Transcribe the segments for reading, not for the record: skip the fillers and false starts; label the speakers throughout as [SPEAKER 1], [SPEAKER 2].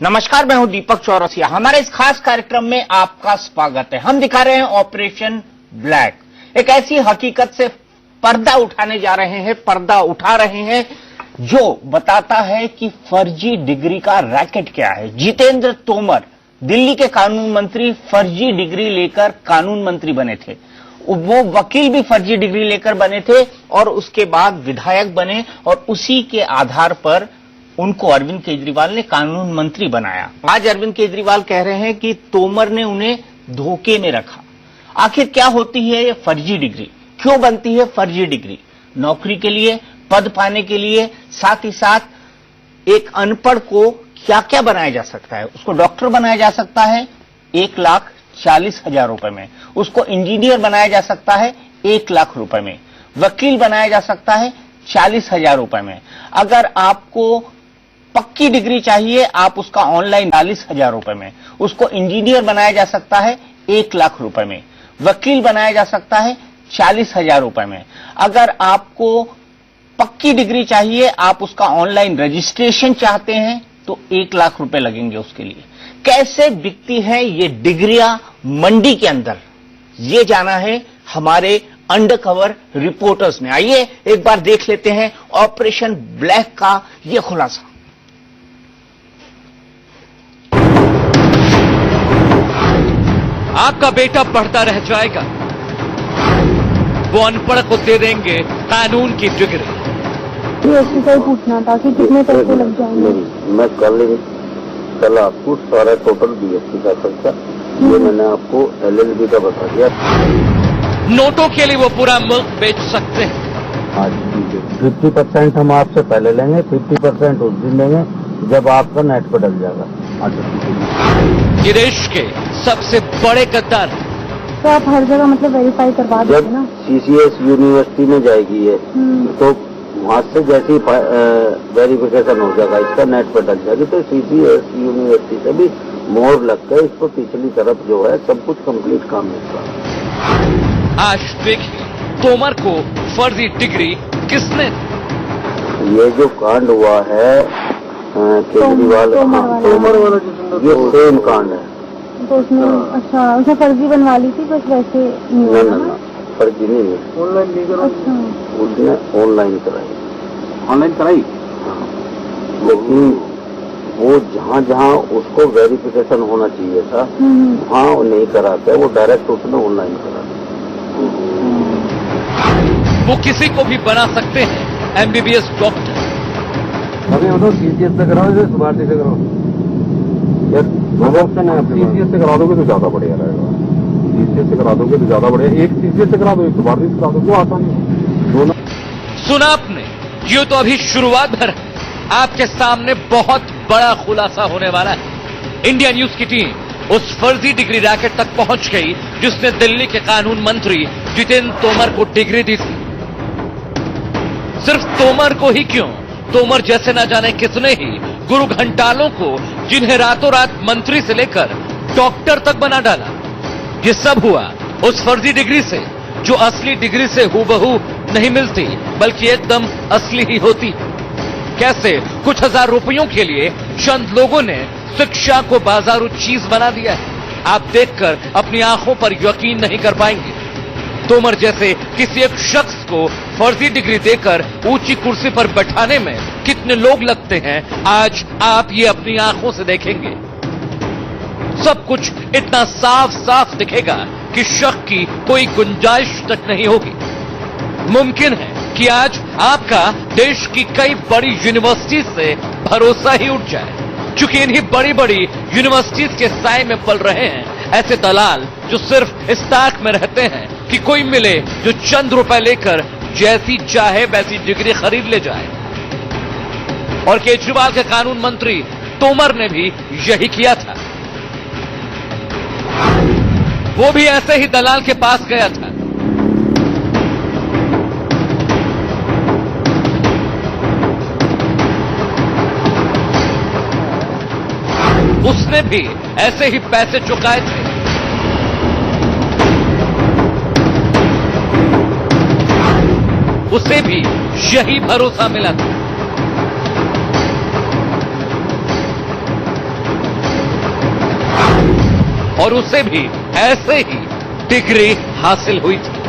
[SPEAKER 1] नमस्कार, मैं हूं दीपक चौरसिया। हमारे इस खास कार्यक्रम में आपका स्वागत है। हम दिखा रहे हैं ऑपरेशन ब्लैक, एक ऐसी हकीकत से पर्दा उठाने जा रहे हैं, पर्दा उठा रहे हैं जो बताता है कि फर्जी डिग्री का रैकेट क्या है। जितेंद्र तोमर, दिल्ली के कानून मंत्री, फर्जी डिग्री लेकर कानून मंत्री बने थे। वो वकील भी फर्जी डिग्री लेकर बने थे और उसके बाद विधायक बने और उसी के आधार पर उनको अरविंद केजरीवाल ने कानून मंत्री बनाया। आज अरविंद केजरीवाल कह रहे हैं कि तोमर ने उन्हें धोखे में रखा। आखिर क्या होती है ये फर्जी डिग्री, क्यों बनती है फर्जी डिग्री? नौकरी के लिए, पद पाने के लिए, साथ ही साथ एक अनपढ़ को क्या क्या बनाया जा सकता है? उसको डॉक्टर बनाया जा सकता है 1,40,000 रुपए में, उसको इंजीनियर बनाया जा सकता है 1 लाख रुपए में, वकील बनाया जा सकता है 40,000 रुपए में। अगर आपको पक्की डिग्री चाहिए, आप उसका ऑनलाइन 40,000 रुपए में, उसको इंजीनियर बनाया जा सकता है 1 लाख रुपए में, वकील बनाया जा सकता है 40,000 रुपए में। अगर आपको पक्की डिग्री चाहिए, आप उसका ऑनलाइन रजिस्ट्रेशन चाहते हैं तो 1 लाख रुपए लगेंगे उसके लिए। कैसे बिकती है ये डिग्रियां मंडी के अंदर, ये जाना है हमारे अंडरकवर रिपोर्टर्स ने। आइए एक बार देख लेते हैं ऑपरेशन ब्लैक का ये खुलासा।
[SPEAKER 2] आपका बेटा पढ़ता रह जाएगा, वो अनपढ़ को दे देंगे कानून की डिग्री।
[SPEAKER 3] ये पूछना था कि कितने पैसे लग जाएंगे?
[SPEAKER 4] मैं कल आपको सारा टोटल बीएससी का खर्चा, ये मैंने आपको एलएलबी का बता दिया।
[SPEAKER 2] नोटों के लिए वो पूरा मुल्क बेच सकते हैं।
[SPEAKER 4] हाँ, 50% हम आपसे पहले लेंगे, 50% उस दिन लेंगे जब आपका नेट पर डल जाएगा।
[SPEAKER 2] ये देश के सबसे बड़े गद्दार।
[SPEAKER 3] तो आप हर जगह मतलब वेरीफाई करवा देंगे ना?
[SPEAKER 4] सीसीएस यूनिवर्सिटी में जाएगी ये, तो वहाँ से जैसे वेरिफिकेशन हो जाएगा, इसका नेट पर डल जाएगी, तो सीसीएस यूनिवर्सिटी से भी मोहर लगकर इसको पिछली तरफ जो है सब कुछ कंप्लीट काम होगा।
[SPEAKER 2] आज देखिए तोमर को फर्जी डिग्री किसने?
[SPEAKER 4] ये जो कांड हुआ है केजरीवाल, तोमर वाला, ये सेम कांड है।
[SPEAKER 3] तो उसने अच्छा उसने फर्जी बनवा ली थी, बस वैसे नहीं
[SPEAKER 4] ना फर्जी नहीं है, ऑनलाइन।
[SPEAKER 3] अच्छा,
[SPEAKER 4] उसने ऑनलाइन कराई, लेकिन वो जहाँ उसको वेरिफिकेशन होना चाहिए था वहाँ वो नहीं कराते, वो डायरेक्ट उसने ऑनलाइन करा दिया।
[SPEAKER 2] वो किसी को भी बना सकते हैं एमबीबीएस डॉक्टर।
[SPEAKER 4] अभी सीसीएस से कराओ, सुभाषी से कराओ, सीसीएस से करा दोगे तो ज्यादा बढ़िया रहेगा। सीसीएस से करा दोगे तो ज्यादा बढ़िया, एक सीसीएस से करा दो, एक सुभाषी से करा दो, वो आसानी दोनों।
[SPEAKER 2] सुना आपने, ये तो अभी शुरुआत भर है। आपके सामने बहुत बड़ा खुलासा होने वाला है। इंडिया न्यूज की टीम उस फर्जी डिग्री रैकेट तक पहुंच गई जिसने दिल्ली के कानून मंत्री जितेंद्र तोमर को डिग्री दी थी। सिर्फ तोमर को ही क्यों, तोमर जैसे न जाने कितने ही गुरु घंटालों को, जिन्हें रातों रात मंत्री से लेकर डॉक्टर तक बना डाला। ये सब हुआ उस फर्जी डिग्री से जो असली डिग्री से हूबहू नहीं मिलती, बल्कि एकदम असली ही होती। कैसे कुछ हजार रुपयों के लिए चंद लोगों ने शिक्षा को बाजारू चीज बना दिया है, आप देखकर अपनी आंखों पर यकीन नहीं कर पाएंगे। तोमर जैसे किसी एक शख्स को फर्जी डिग्री देकर ऊंची कुर्सी पर बैठाने में कितने लोग लगते हैं, आज आप ये अपनी आंखों से देखेंगे। सब कुछ इतना साफ साफ दिखेगा कि शक की कोई गुंजाइश तक नहीं होगी। मुमकिन है कि आज आपका देश की कई बड़ी यूनिवर्सिटी से भरोसा ही उठ जाए, क्योंकि इन्हीं बड़ी बड़ी यूनिवर्सिटीज के साए में पल रहे हैं ऐसे दलाल जो सिर्फ इस ताक में रहते हैं कि कोई मिले जो चंद रुपए लेकर जैसी चाहे वैसी डिग्री खरीद ले जाए। और केजरीवाल के कानून मंत्री तोमर ने भी यही किया था। वो भी ऐसे ही दलाल के पास गया था। उसने भी ऐसे ही पैसे चुकाए थे। उसे भी यही भरोसा मिला था। और उसे भी ऐसे ही डिग्री हासिल हुई थी।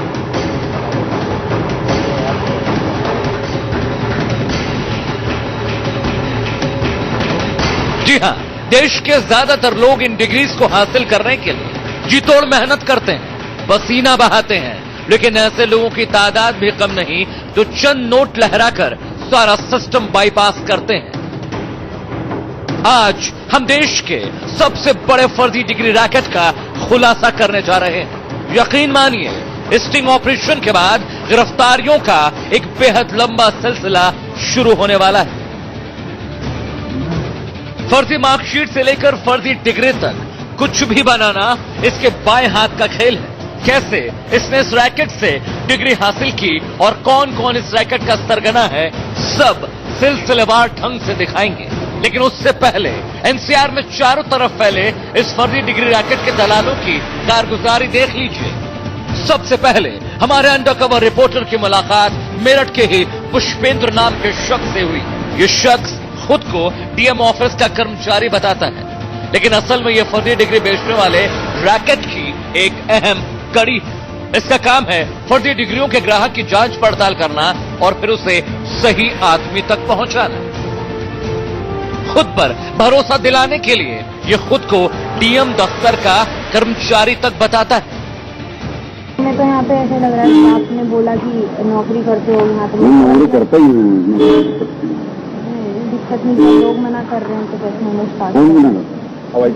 [SPEAKER 2] जी हां, देश के ज्यादातर लोग इन डिग्रीज को हासिल करने के लिए जी तोड़ मेहनत करते हैं, पसीना बहाते हैं, लेकिन ऐसे लोगों की तादाद भी कम नहीं जो चंद नोट लहराकर सारा सिस्टम बाईपास करते हैं। आज हम देश के सबसे बड़े फर्जी डिग्री रैकेट का खुलासा करने जा रहे हैं। यकीन मानिए, इस स्टिंग ऑपरेशन के बाद गिरफ्तारियों का एक बेहद लंबा सिलसिला शुरू होने वाला है। फर्जी मार्कशीट से लेकर फर्जी डिग्री तक कुछ भी बनाना इसके बाएं हाथ का खेल है। कैसे इसने इस रैकेट से डिग्री हासिल की और कौन कौन इस रैकेट का सरगना है, सब सिलसिलेवार ढंग से दिखाएंगे। लेकिन उससे पहले एनसीआर में चारों तरफ फैले इस फर्जी डिग्री रैकेट के दलालों की कारगुजारी देख लीजिए। सबसे पहले हमारे अंडरकवर रिपोर्टर की मुलाकात मेरठ के ही पुष्पेंद्र नाम के शख्स से हुई। ये शख्स खुद को डीएम ऑफिस का कर्मचारी बताता है, लेकिन असल में यह फर्जी डिग्री बेचने वाले रैकेट की एक अहम कड़ी है। इसका काम है फर्जी डिग्रियों के ग्राहक की जांच पड़ताल करना और फिर उसे सही आदमी तक पहुंचाना। खुद पर भरोसा दिलाने के लिए यह खुद को डीएम दफ्तर का कर्मचारी तक बताता है।
[SPEAKER 3] मैं तो यहाँ पे ऐसा लग रहा है कि आपने बोला कि नौकरी करते हो यहाँ पे।
[SPEAKER 4] नौकरी करता ही हूँ।
[SPEAKER 3] दिक्कत नहीं, लोग मना कर रहे हैं तो कैसे मैंने स्टार्ट
[SPEAKER 4] आई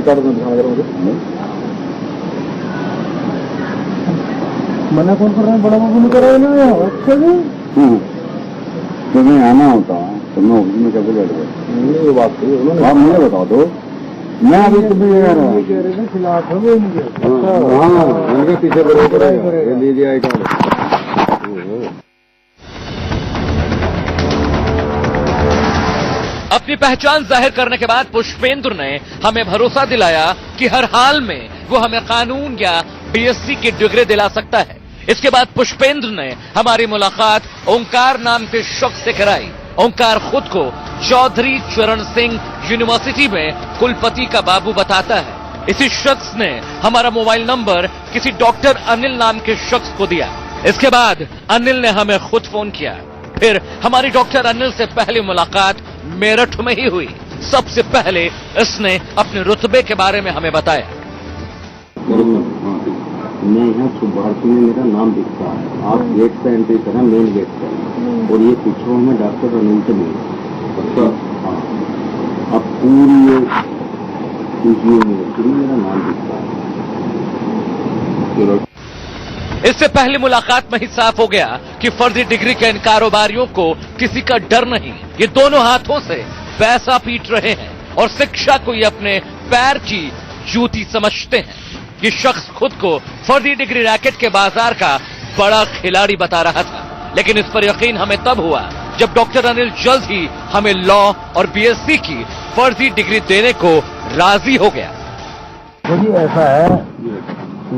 [SPEAKER 4] कार्ड मुझे
[SPEAKER 3] मना कौन कर रहा है? बड़ा बाबू ने करा है ना। अच्छा जी,
[SPEAKER 4] तुम्हें आना होता है तो मैं ऑफिस में कैसे बैठ गया? ये बात है, आप मुझे बता दो। मैं अभी तुम्हें ये कह रहा हूँ खिलाफ है वो मुझे। हाँ, उनके पीछे बराबर है, लीजिए आई कार्ड।
[SPEAKER 2] अपनी पहचान जाहिर करने के बाद पुष्पेंद्र ने हमें भरोसा दिलाया कि हर हाल में वो हमें कानून या बीएससी की डिग्री दिला सकता है। इसके बाद पुष्पेंद्र ने हमारी मुलाकात ओंकार नाम के शख्स से कराई। ओंकार खुद को चौधरी चरण सिंह यूनिवर्सिटी में कुलपति का बाबू बताता है। इसी शख्स ने हमारा मोबाइल नंबर किसी डॉक्टर अनिल नाम के शख्स को दिया। इसके बाद अनिल ने हमें खुद फोन किया। फिर हमारी डॉक्टर अनिल से पहली मुलाकात मेरठ में ही हुई। सबसे पहले इसने अपने रुतबे के बारे में हमें बताया।
[SPEAKER 4] मैं यहाँ शुभार्थी में मेरा नाम दिखता है। आप गेट पे एंट्री करें, मेन गेट पे, और ये पीछे में डॉक्टर अनिल से मिले। हाँ, अब पूरी यूनिवर्सिटी में मेरा नाम दिखता है।
[SPEAKER 2] इससे पहली मुलाकात में ही साफ हो गया कि फर्जी डिग्री के इन कारोबारियों को किसी का डर नहीं। ये दोनों हाथों से पैसा पीट रहे हैं और शिक्षा को ये अपने पैर की जूती समझते हैं। ये शख्स खुद को फर्जी डिग्री रैकेट के बाजार का बड़ा खिलाड़ी बता रहा था, लेकिन इस पर यकीन हमें तब हुआ जब डॉक्टर अनिल जल्द ही हमें लॉ और बीएससी की फर्जी डिग्री देने को राजी हो गया।
[SPEAKER 4] देखिए ऐसा है,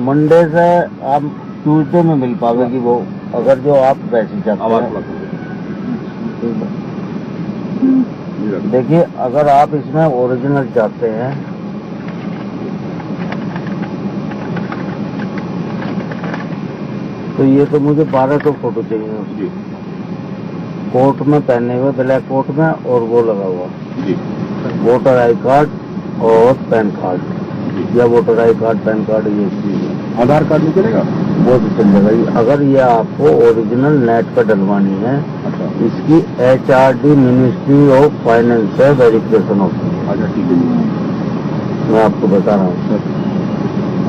[SPEAKER 4] मंडे से आप ट्यूजडे में मिल पाएगी वो, अगर जो आप वैसी चाहते हैं। देखिए अगर आप इसमें ओरिजिनल चाहते हैं तो ये तो मुझे 1200 फोटो चाहिए उसकी, कोर्ट में पहने हुए, ब्लैक कोट में, और वो लगा हुआ वोटर आई कार्ड और पैन कार्ड, या voter I card pan card, ये चीज। आधार कार्ड नहीं चलेगा? वो भी चल जाएगा। अगर ये आपको ओरिजिनल नेट पर डलवानी है, इसकी HRD मिनिस्ट्री ऑफ फाइनेंस से वेरिफिकेशन होती है। अच्छा ठीक है, मैं आपको बता रहा हूँ।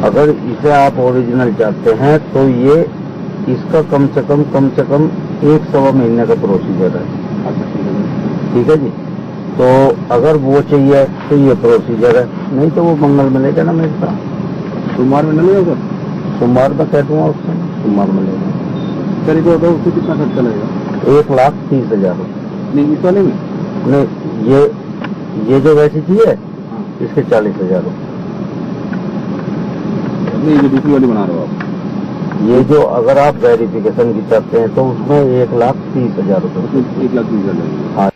[SPEAKER 4] अगर इसे आप ओरिजिनल चाहते हैं तो ये इसका कम से कम 1-1.25 महीने का प्रोसीजर है। ठीक है जी। तो अगर वो चाहिए तो ये प्रोसीजर है, नहीं तो वो मंगल मिलेगा ना मेरे साथ। सोमवार में मिलेगा? सोमवार में कह दूंगा उससे, सोमवार मिलेगा। करीब होगा, उससे कितना खर्चा लगेगा? 1,30,000 नहीं इस वाले में? नहीं, ये जो वैसी चीज है इसके 40,000 नहीं, ये दूसरी वाली बना रहे हो आप? ये जो अगर आप वेरिफिकेशन की चाहते हैं तो उसमें 1,30,000 रुपये। 1,30,000। हाँ,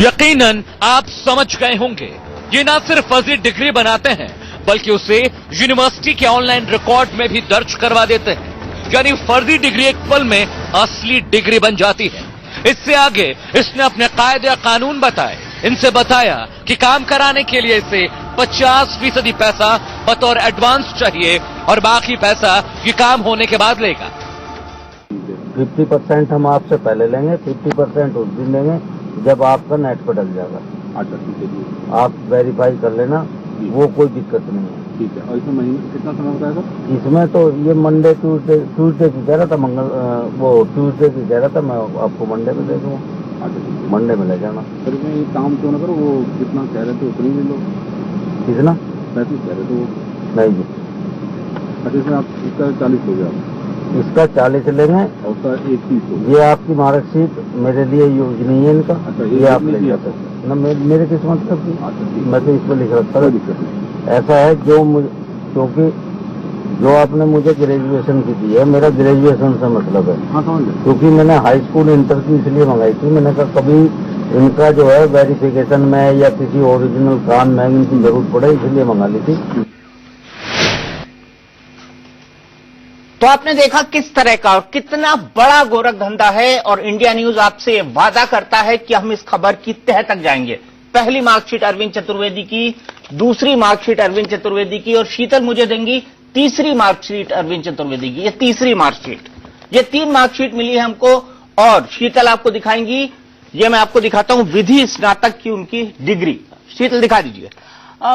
[SPEAKER 2] यकीनन आप समझ गए होंगे, ये ना सिर्फ फर्जी डिग्री बनाते हैं बल्कि उसे यूनिवर्सिटी के ऑनलाइन रिकॉर्ड में भी दर्ज करवा देते हैं। यानी फर्जी डिग्री एक पल में असली डिग्री बन जाती है। इससे आगे इसने अपने कायदे कानून बताए। इनसे बताया कि काम कराने के लिए इसे 50% पैसा बतौर एडवांस चाहिए और बाकी पैसा ये काम होने के बाद लेगा।
[SPEAKER 4] 50% हम आपसे पहले लेंगे, 50% उस दिन लेंगे जब आपका नेट पर डल जाएगा।
[SPEAKER 5] अच्छा ठीक है जी,
[SPEAKER 4] आप वेरीफाई कर लेना, वो कोई दिक्कत नहीं है।
[SPEAKER 5] ठीक है। और इसमें महीने कितना समय होता है सर?
[SPEAKER 4] इसमें तो ये मंडे ट्यूसडे की कह रहा था, वो ट्यूसडे की कह रहा था, मैं आपको मंडे में दे दूँगा।
[SPEAKER 5] अच्छा ठीक है।
[SPEAKER 4] मंडे में ले जाना।
[SPEAKER 5] सर इसमें ये काम क्यों ना करो, वो जितना कह रहे थे उतनी ले लो।
[SPEAKER 4] कितना?
[SPEAKER 5] 35 कह रहे थे वो।
[SPEAKER 4] नहीं जी,
[SPEAKER 5] अच्छा इसमें आप इसका 40 हो गया,
[SPEAKER 4] इसका 40 लेंगे
[SPEAKER 5] और उसका 30 हो गया।
[SPEAKER 4] ये आपकी मार्कशीट मेरे लिए यूज नहीं है इनका।
[SPEAKER 5] अच्छा,
[SPEAKER 4] ये आप ले जा सकते हैं ना, मेरे किस्मत का भी।
[SPEAKER 5] अच्छा ठीक है।
[SPEAKER 4] मैं तो इस पर लिख रखा
[SPEAKER 5] कोई
[SPEAKER 4] था।
[SPEAKER 5] दिक्कत नहीं।
[SPEAKER 4] ऐसा है क्योंकि जो आपने मुझे ग्रेजुएशन की दी है, मेरा ग्रेजुएशन से मतलब है।
[SPEAKER 5] हाँ समझ गए।
[SPEAKER 4] क्योंकि मैंने हाई स्कूल इंटर की इसलिए मंगाई थी, मैंने कहा कभी इनका जो है वेरिफिकेशन में या किसी ओरिजिनल काम में इनकी जरूरत पड़े, इसलिए मंगा ली थी।
[SPEAKER 1] तो आपने देखा किस तरह का और कितना बड़ा गोरख धंधा है, और इंडिया न्यूज आपसे ये वादा करता है कि हम इस खबर की तह तक जाएंगे। पहली मार्कशीट अरविंद चतुर्वेदी की, दूसरी मार्कशीट अरविंद चतुर्वेदी की, और शीतल मुझे देंगी तीसरी मार्कशीट अरविंद चतुर्वेदी की। ये तीसरी मार्कशीट, ये 3 मार्कशीट मिली है हमको, और शीतल आपको दिखाएंगी। ये मैं आपको दिखाता हूं विधि स्नातक की उनकी डिग्री। शीतल दिखा दीजिए।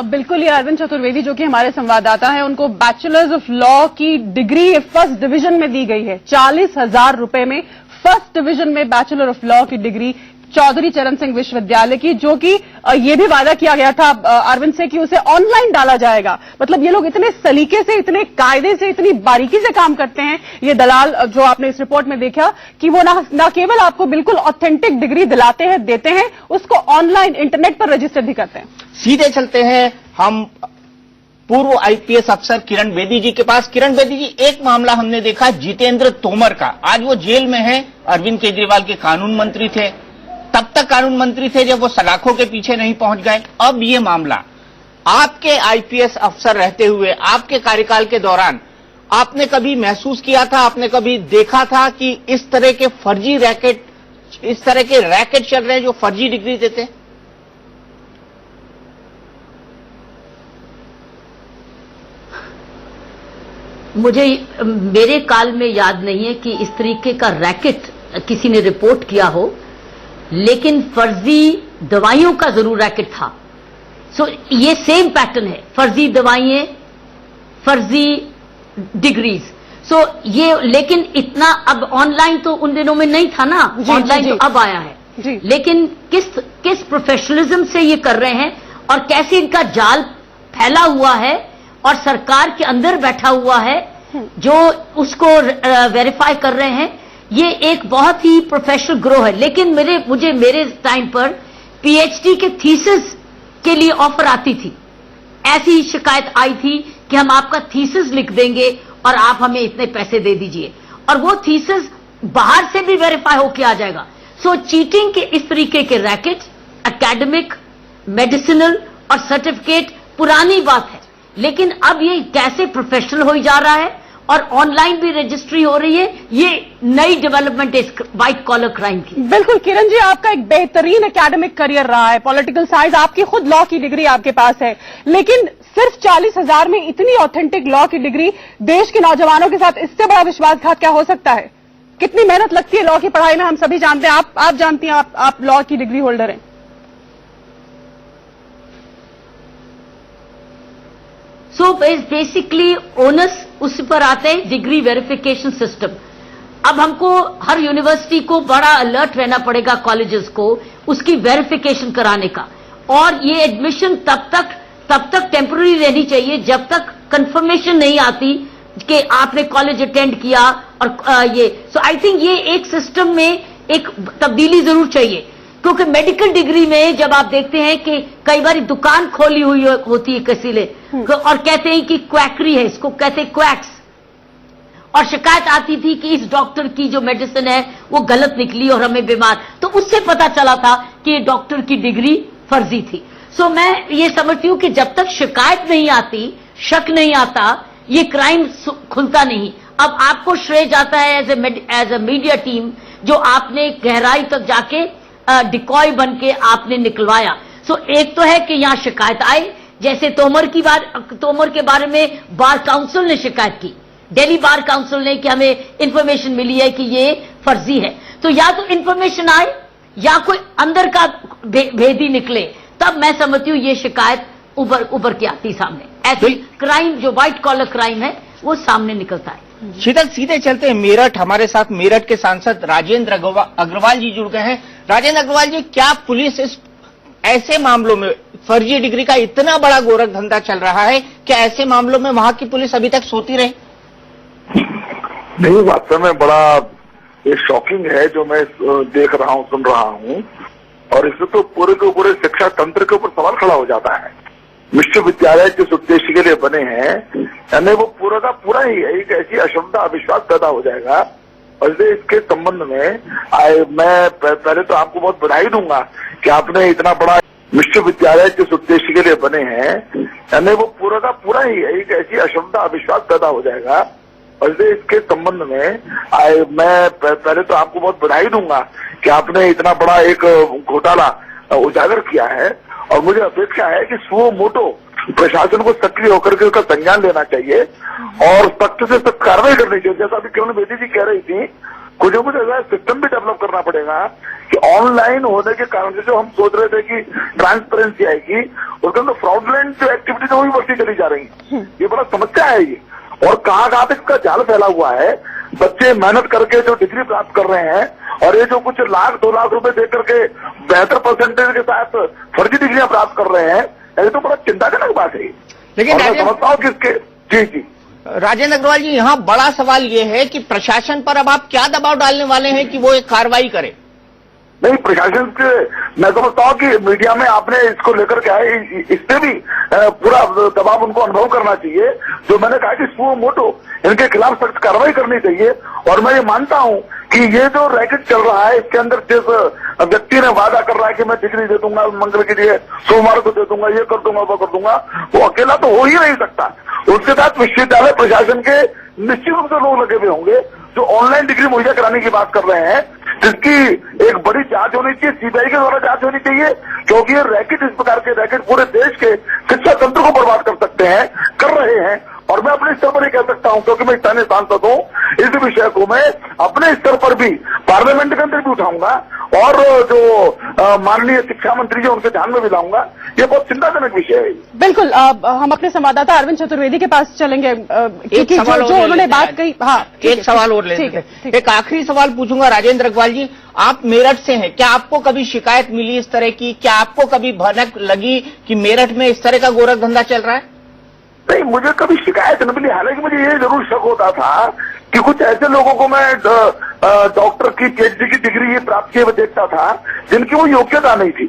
[SPEAKER 6] बिल्कुल, ये अरविंद चतुर्वेदी जो कि हमारे संवाददाता हैं, उनको बैचलर्स ऑफ लॉ की डिग्री फर्स्ट डिवीजन में दी गई है। 40,000 रुपए में फर्स्ट डिवीजन में बैचलर ऑफ लॉ की डिग्री चौधरी चरण सिंह विश्वविद्यालय की, जो कि ये भी वादा किया गया था अरविंद से कि उसे ऑनलाइन डाला जाएगा। मतलब ये लोग इतने सलीके से, इतने कायदे से, इतनी बारीकी से काम करते हैं, ये दलाल जो आपने इस रिपोर्ट में देखा कि वो ना केवल आपको बिल्कुल ऑथेंटिक डिग्री दिलाते हैं, देते हैं, उसको ऑनलाइन इंटरनेट पर रजिस्टर भी करते हैं।
[SPEAKER 1] सीधे चलते हैं हम पूर्व आईपीएस अफसर किरण बेदी जी के पास। किरण बेदी जी, एक मामला हमने देखा जितेंद्र तोमर का, आज वो जेल में है। अरविंद केजरीवाल के कानून मंत्री थे, तब तक कानून मंत्री थे जब वो सलाखों के पीछे नहीं पहुंच गए। अब ये मामला, आपके आईपीएस अफसर रहते हुए, आपके कार्यकाल के दौरान आपने कभी महसूस किया था, आपने कभी देखा था कि इस तरह के फर्जी रैकेट, इस तरह के रैकेट चल रहे हैं जो फर्जी डिग्री देते हैं?
[SPEAKER 7] मुझे मेरे काल में याद नहीं है कि इस तरीके का रैकेट किसी ने रिपोर्ट किया हो, लेकिन फर्जी दवाइयों का जरूर रैकेट था। सो ये सेम पैटर्न है, फर्जी दवाइयां, फर्जी डिग्रीज। सो ये, लेकिन इतना अब ऑनलाइन तो उन दिनों में नहीं था ना, ऑनलाइन तो अब आया है। लेकिन किस प्रोफेशनलिज्म से ये कर रहे हैं और कैसे इनका जाल फैला हुआ है और सरकार के अंदर बैठा हुआ है जो उसको वेरीफाई कर रहे हैं, ये एक बहुत ही प्रोफेशनल ग्रोह है। लेकिन मेरे टाइम पर पीएचडी के थीसिस के लिए ऑफर आती थी, ऐसी शिकायत आई थी कि हम आपका थीसिस लिख देंगे और आप हमें इतने पैसे दे दीजिए, और वो थीसिस बाहर से भी वेरीफाई होके आ जाएगा। सो चीटिंग के इस तरीके के रैकेट, एकेडमिक, मेडिसिनल और सर्टिफिकेट पुरानी बात है, लेकिन अब ये कैसे प्रोफेशनल हो जा रहा है और ऑनलाइन भी रजिस्ट्री हो रही है, ये नई डेवलपमेंट है व्हाइट कॉलर क्राइम की।
[SPEAKER 6] बिल्कुल किरण जी, आपका एक बेहतरीन एकेडमिक करियर रहा है, पॉलिटिकल साइंस, आपकी खुद लॉ की डिग्री आपके पास है, लेकिन सिर्फ 40,000 में इतनी ऑथेंटिक लॉ की डिग्री देश के नौजवानों के साथ, इससे बड़ा विश्वासघात क्या हो सकता है? कितनी मेहनत लगती है लॉ की पढ़ाई में, हम सभी जानते हैं, आप जानती हैं, आप लॉ की डिग्री होल्डर हैं।
[SPEAKER 7] सो बेसिकली ओनस उस पर आते हैं डिग्री वेरिफिकेशन सिस्टम। अब हमको हर यूनिवर्सिटी को बड़ा अलर्ट रहना पड़ेगा, कॉलेजेस को उसकी वेरिफिकेशन कराने का, और ये एडमिशन तब तक टेम्पररी रहनी चाहिए जब तक कंफर्मेशन नहीं आती कि आपने कॉलेज अटेंड किया। और ये सो आई थिंक ये एक सिस्टम में एक तब्दीली जरूर चाहिए, क्योंकि मेडिकल डिग्री में जब आप देखते हैं कि कई बार दुकान खोली हुई होती है किसी ने, और कहते हैं कि क्वैकरी है, इसको कहते हैं क्वैक्स, और शिकायत आती थी कि इस डॉक्टर की जो मेडिसिन है वो गलत निकली और हमें बीमार, तो उससे पता चला था कि ये डॉक्टर की डिग्री फर्जी थी। सो मैं ये समझती हूं कि जब तक शिकायत नहीं आती, शक नहीं आता, ये क्राइम खुलता नहीं। अब आपको श्रेय जाता है एज ए मीडिया टीम, जो आपने गहराई तक जाके डिकॉय बन के आपने निकलवाया। सो एक तो है कि यहां शिकायत आए, जैसे तोमर के बारे में बार काउंसिल ने शिकायत की, दिल्ली बार काउंसिल ने, कि हमें इंफॉर्मेशन मिली है कि ये फर्जी है। तो या तो इंफॉर्मेशन आए या कोई अंदर का भेदी निकले, तब मैं समझती हूं ये शिकायत उभर के आती सामने। ऐसी क्राइम जो व्हाइट कॉलर क्राइम है वो सामने निकलता है।
[SPEAKER 1] शीतल, सीधे चलते हैं मेरठ। हमारे साथ मेरठ के सांसद राजेंद्र अग्रवाल जी जुड़ गए हैं। राजेंद्र अग्रवाल जी, क्या पुलिस इस ऐसे मामलों में, फर्जी डिग्री का इतना बड़ा गोरख धंधा चल रहा है, क्या ऐसे मामलों में वहां की पुलिस अभी तक सोती रही?
[SPEAKER 8] नहीं, वास्तव में बड़ा ये शॉकिंग है जो मैं देख रहा हूं, सुन रहा हूं, और इससे तो पूरे के पूरे शिक्षा तंत्र के ऊपर सवाल खड़ा हो जाता है। विश्वविद्यालय जिस उद्देश्य के लिए बने हैं, यानी वो पूरा का पूरा ही एक ऐसी अक्षमता, अविश्वास पैदा हो जाएगा। और इसके संबंध में मैं पहले तो आपको बहुत बधाई दूंगा कि आपने इतना बड़ा विश्वविद्यालय जिस उद्देश्य के लिए बने हैं, यानी वो पूरा का पूरा ही एक ऐसी अक्षमता, अविश्वास पैदा हो जाएगा। और इसके संबंध में मैं पहले तो आपको बहुत बधाई दूंगा कि आपने इतना बड़ा एक घोटाला उजागर किया है। और मुझे अपेक्षा है कि सुओ मोटो प्रशासन को सक्रिय होकर के उसका संज्ञान लेना चाहिए और सख्त से सख्त कार्रवाई करनी चाहिए। जैसा अभी किरण बेदी जी कह रही थी, कुछ ना कुछ ऐसा सिस्टम भी डेवलप करना पड़ेगा कि ऑनलाइन होने के कारण से जो हम सोच रहे थे कि ट्रांसपेरेंसी आएगी, उसके अंदर फ्रॉडलेंट जो एक्टिविटीज है वो भी बढ़ती चली जा रही है। ये बड़ा समस्या है ये, और कहाँ तक इसका जाल फैला हुआ है। बच्चे मेहनत करके जो डिग्री प्राप्त कर रहे हैं, और ये जो कुछ लाख 2 लाख रुपए दे करके बेहतर परसेंटेज के साथ फर्जी डिग्रियां प्राप्त कर रहे हैं, ये तो बड़ा चिंताजनक बात है।
[SPEAKER 1] लेकिन
[SPEAKER 8] मैं समझता हूँ कि इसके जी
[SPEAKER 1] राजेंद्र अग्रवाल जी, यहाँ बड़ा सवाल ये है कि प्रशासन पर अब आप क्या दबाव डालने वाले हैं कि वो एक कार्रवाई करे?
[SPEAKER 8] नहीं, प्रशासन के मैं समझता हूँ कि मीडिया में आपने इसको लेकर के आए, इससे भी पूरा दबाव उनको अनुभव करना चाहिए। जो मैंने कहा कि सुओ मोटो इनके खिलाफ सख्त कार्रवाई करनी चाहिए। और मैं ये मानता हूँ कि ये जो रैकेट चल रहा है, इसके अंदर जिस व्यक्ति ने वादा कर रहा है कि मैं डिग्री दे दूंगा, मंगल के लिए सोमवार को दे दूंगा, ये कर दूंगा, वो कर दूंगा, वो अकेला तो हो ही नहीं सकता। उसके साथ विश्वविद्यालय प्रशासन के निश्चित रूप से लोग लगे हुए होंगे जो ऑनलाइन डिग्री मुहैया कराने की बात कर रहे हैं, जिसकी एक बड़ी जांच होनी चाहिए, सीबीआई के द्वारा जांच होनी चाहिए। क्योंकि ये रैकेट, इस प्रकार के रैकेट पूरे देश के शिक्षा तंत्र को बर्बाद कर सकते हैं, कर रहे हैं। और मैं अपने स्तर पर ही कह सकता हूं, क्योंकि मैं स्थानीय सांसद हूं, इस विषय को मैं अपने स्तर पर भी पार्लियामेंट के अंदर भी उठाऊंगा और जो माननीय शिक्षा मंत्री जी उनके ध्यान में भी लाऊंगा। ये बहुत चिंताजनक विषय है।
[SPEAKER 6] बिल्कुल, हम अपने संवाददाता अरविंद चतुर्वेदी के पास चलेंगे, क्योंकि जो उन्होंने बात कही। हाँ,
[SPEAKER 1] एक सवाल और ले लेते हैं। एक आखिरी सवाल पूछूंगा राजेंद्र अग्रवाल जी, आप मेरठ से हैं, क्या आपको कभी शिकायत मिली इस तरह की? क्या आपको कभी भनक लगी कि मेरठ में इस तरह का गोरख धंधा चल रहा है?
[SPEAKER 8] नहीं, मुझे कभी शिकायत न मिली। हालांकि मुझे ये जरूर शक होता था कि कुछ ऐसे लोगों को मैं डॉक्टर की पीएचडी की डिग्री प्राप्त किए हुए देखता था जिनकी वो योग्यता नहीं थी,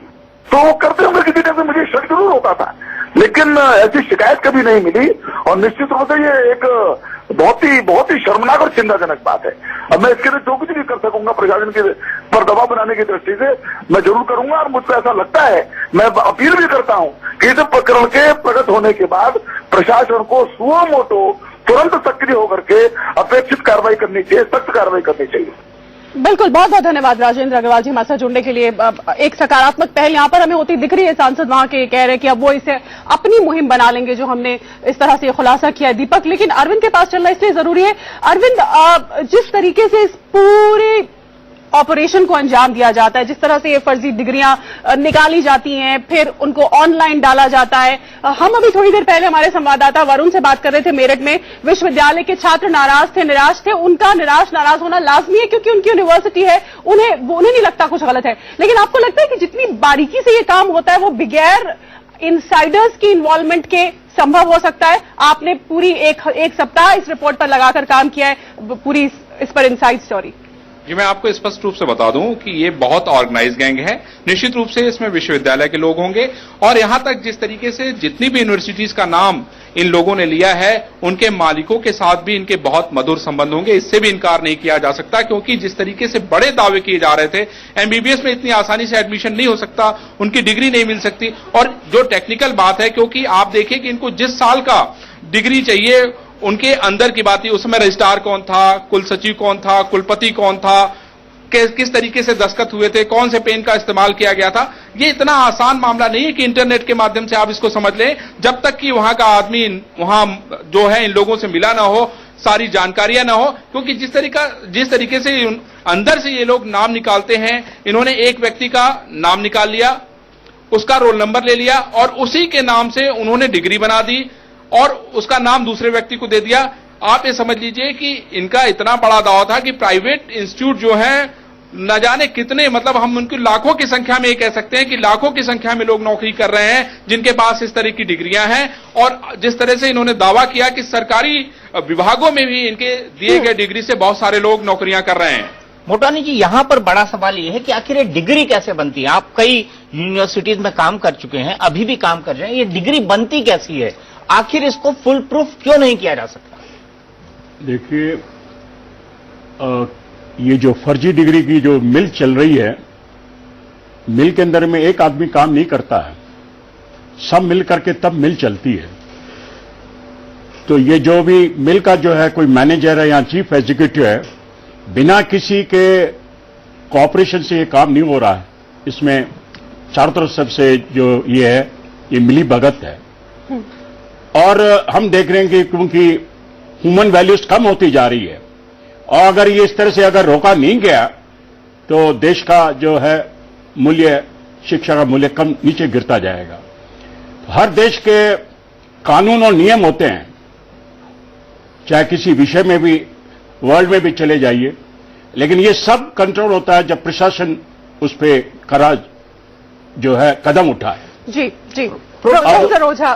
[SPEAKER 8] तो वो करते होंगे किसी तरह से, मुझे शक जरूर होता था। लेकिन ऐसी शिकायत कभी नहीं मिली। और निश्चित रूप से ये एक बहुत ही शर्मनाक और चिंताजनक बात है। अब मैं इसके लिए जो कुछ भी कर सकूंगा प्रशासन के पर दबाव बनाने की दृष्टि से मैं जरूर करूंगा। और मुझको ऐसा लगता है, मैं अपील भी करता हूं कि इस प्रकरण के प्रकट होने के बाद प्रशासन को सुओ मोटो तुरंत सक्रिय होकर के अपेक्षित कार्रवाई करनी चाहिए, सख्त कार्रवाई करनी चाहिए।
[SPEAKER 6] बिल्कुल, बहुत बहुत धन्यवाद राजेंद्र अग्रवाल जी हमारे साथ जुड़ने के लिए। एक सकारात्मक पहल यहाँ पर हमें होती दिख रही है। सांसद वहां के कह रहे हैं कि अब वो इसे अपनी मुहिम बना लेंगे, जो हमने इस तरह से खुलासा किया है। दीपक, लेकिन अरविंद के पास चलना इसलिए जरूरी है। अरविंद, जिस तरीके से इस पूरे ऑपरेशन को अंजाम दिया जाता है, जिस तरह से ये फर्जी डिग्रियां निकाली जाती हैं, फिर उनको ऑनलाइन डाला जाता है। हम अभी थोड़ी देर पहले हमारे संवाददाता वरुण से बात कर रहे थे मेरठ में। विश्वविद्यालय के छात्र नाराज थे, निराश थे। उनका नाराज होना लाजमी है, क्योंकि उनकी यूनिवर्सिटी है, उन्हें नहीं लगता कुछ गलत है। लेकिन आपको लगता है कि जितनी बारीकी से ये काम होता है वो बगैर इनसाइडर्स की इन्वॉल्वमेंट के संभव हो सकता है? आपने पूरी एक सप्ताह इस रिपोर्ट पर लगाकर काम किया है, पूरी इस पर इनसाइड स्टोरी।
[SPEAKER 9] जी, मैं आपको स्पष्ट रूप से बता दूं कि ये बहुत ऑर्गेनाइज गैंग है। निश्चित रूप से इसमें विश्वविद्यालय के लोग होंगे, और यहां तक जिस तरीके से जितनी भी यूनिवर्सिटीज का नाम इन लोगों ने लिया है उनके मालिकों के साथ भी इनके बहुत मधुर संबंध होंगे, इससे भी इनकार नहीं किया जा सकता, क्योंकि जिस तरीके से बड़े दावे किए जा रहे थे एमबीबीएस में इतनी आसानी से एडमिशन नहीं हो सकता, उनकी डिग्री नहीं मिल सकती। और जो टेक्निकल बात है, क्योंकि आप देखिए कि इनको जिस साल का डिग्री चाहिए उनके अंदर की बात ही, उसमें रजिस्ट्रार कौन था, कुल सचिव कौन था, कुलपति कौन था, किस तरीके से दस्तखत हुए थे, कौन से पेन का इस्तेमाल किया गया था, ये इतना आसान मामला नहीं है कि इंटरनेट के माध्यम से आप इसको समझ लें। जब तक कि वहां का आदमी वहां जो है इन लोगों से मिला ना हो, सारी जानकारियां ना हो, क्योंकि जिस तरीके से अंदर से ये लोग नाम निकालते हैं, इन्होंने एक व्यक्ति का नाम निकाल लिया, उसका रोल नंबर ले लिया और उसी के नाम से उन्होंने डिग्री बना दी और उसका नाम दूसरे व्यक्ति को दे दिया। आप ये समझ लीजिए कि इनका इतना बड़ा दावा था कि प्राइवेट इंस्टीट्यूट जो है न जाने कितने, मतलब हम उनकी लाखों की संख्या में ये कह सकते हैं कि लाखों की संख्या में लोग नौकरी कर रहे हैं जिनके पास इस तरह की डिग्रियां हैं। और जिस तरह से इन्होंने दावा किया कि सरकारी विभागों में भी इनके दिए गए डिग्री से बहुत सारे लोग नौकरियां कर रहे हैं।
[SPEAKER 1] मोटवानी जी, यहां पर बड़ा सवाल यह है कि आखिर ये डिग्री कैसे बनती है? आप कई यूनिवर्सिटीज में काम कर चुके हैं, अभी भी काम कर रहे हैं, ये डिग्री बनती कैसी है? आखिर इसको फुल प्रूफ क्यों नहीं किया जा सकता?
[SPEAKER 10] देखिए, ये जो फर्जी डिग्री की जो मिल चल रही है, मिल के अंदर में एक आदमी काम नहीं करता है, सब मिल करके तब मिल चलती है। तो ये जो भी मिल का जो है कोई मैनेजर है या चीफ एग्जीक्यूटिव है, बिना किसी के कोऑपरेशन से ये काम नहीं हो रहा है। इसमें चारों तरफ सबसे जो ये है, ये मिली भगत है। और हम देख रहे हैं कि क्योंकि ह्यूमन वैल्यूज कम होती जा रही है और अगर ये इस तरह से अगर रोका नहीं गया तो देश का जो है मूल्य, शिक्षा का मूल्य कम नीचे गिरता जाएगा। हर देश के कानून और नियम होते हैं, चाहे किसी विषय में भी वर्ल्ड में भी चले जाइए, लेकिन ये सब कंट्रोल होता है जब प्रशासन उस पर कड़ा जो है कदम उठाए।
[SPEAKER 6] जी जी, प्रोफेसर ओझा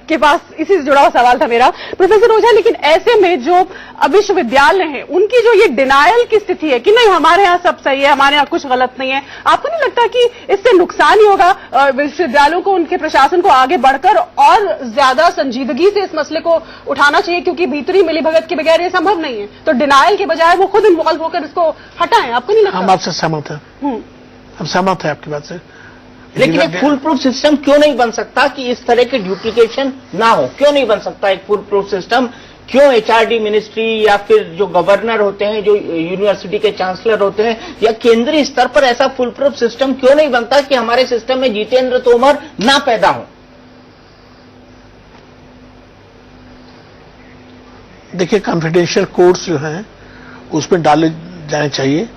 [SPEAKER 6] के पास इसी से जुड़ा हुआ सवाल था मेरा। प्रोफेसर ओझा, लेकिन ऐसे में जो विश्वविद्यालय हैं, उनकी जो ये डिनायल की स्थिति है कि नहीं हमारे यहाँ सब सही है, हमारे यहाँ कुछ गलत नहीं है, आपको नहीं लगता कि इससे नुकसान ही होगा विश्वविद्यालयों को, उनके प्रशासन को आगे बढ़कर और ज्यादा संजीदगी से इस मसले को उठाना चाहिए, क्योंकि भीतरी मिलीभगत के बगैर ये संभव नहीं है। तो डिनायल के बजाय वो खुद इन्वॉल्व होकर इसको हटाएं, आपको नहीं लगता?
[SPEAKER 11] हम आपसे सहमत हैं, हम सहमत हैं आपकी बात से।
[SPEAKER 1] लेकिन एक फुल प्रूफ सिस्टम क्यों नहीं बन सकता कि इस तरह के डुप्लीकेशन ना हो? क्यों नहीं बन सकता एक फुल प्रूफ सिस्टम? क्यों एचआरडी मिनिस्ट्री या फिर जो गवर्नर होते हैं, जो यूनिवर्सिटी के चांसलर होते हैं, या केंद्रीय स्तर पर ऐसा फुल प्रूफ सिस्टम क्यों नहीं बनता कि हमारे सिस्टम में जितेंद्र तोमर ना पैदा हो?
[SPEAKER 11] देखिए, कॉन्फिडेंशियल कोड्स जो हैं उसमें डाले जाने चाहिए,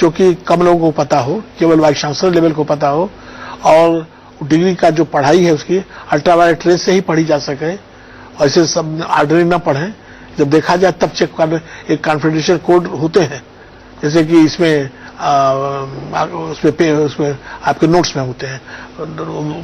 [SPEAKER 11] जो कि कम लोगों को पता हो, केवल वाइस चांसलर लेवल को पता हो, और डिग्री का जो पढ़ाई है उसकी अल्ट्रावायलेट रेस से ही पढ़ी जा सके, और इसे सब ऑर्डनरी ना पढ़ें। जब देखा जाए तब चेक करने एक कॉन्फिडेंशियल कोड होते हैं, जैसे कि इसमें उसमें आपके नोट्स में होते हैं,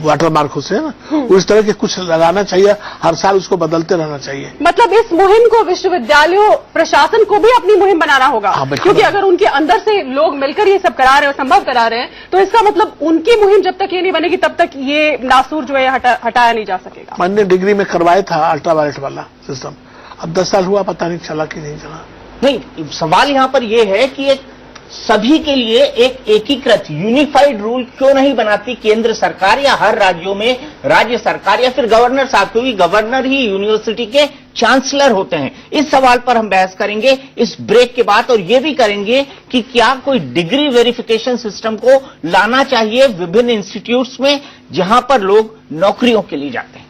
[SPEAKER 11] वाटर मार्क होते हैं ना, उस तरह के कुछ लगाना चाहिए, हर साल उसको बदलते रहना चाहिए।
[SPEAKER 6] मतलब इस मुहिम को विश्वविद्यालयों प्रशासन को भी अपनी मुहिम बनाना होगा। क्योंकि अगर उनके अंदर से लोग मिलकर ये सब करा रहे हैं और संभव करा रहे हैं, तो इसका मतलब उनकी मुहिम जब तक ये नहीं बनेगी तब तक ये नासूर जो है हटाया नहीं जा सकेगा।
[SPEAKER 11] मैंने डिग्री में करवाया था अल्ट्रावायलेट वाला सिस्टम, अब 10 साल हुआ, पता नहीं चला कि नहीं चला।
[SPEAKER 1] नहीं, सवाल यहां पर यह है कि एक सभी के लिए एक एकीकृत यूनिफाइड रूल क्यों नहीं बनाती केंद्र सरकार या हर राज्यों में राज्य सरकार या फिर गवर्नर साहब, क्योंकि गवर्नर ही यूनिवर्सिटी के चांसलर होते हैं। इस सवाल पर हम बहस करेंगे इस ब्रेक के बाद, और ये भी करेंगे कि क्या कोई डिग्री वेरिफिकेशन सिस्टम को लाना चाहिए विभिन्न इंस्टीट्यूट्स में जहां पर लोग नौकरियों के लिए जाते हैं।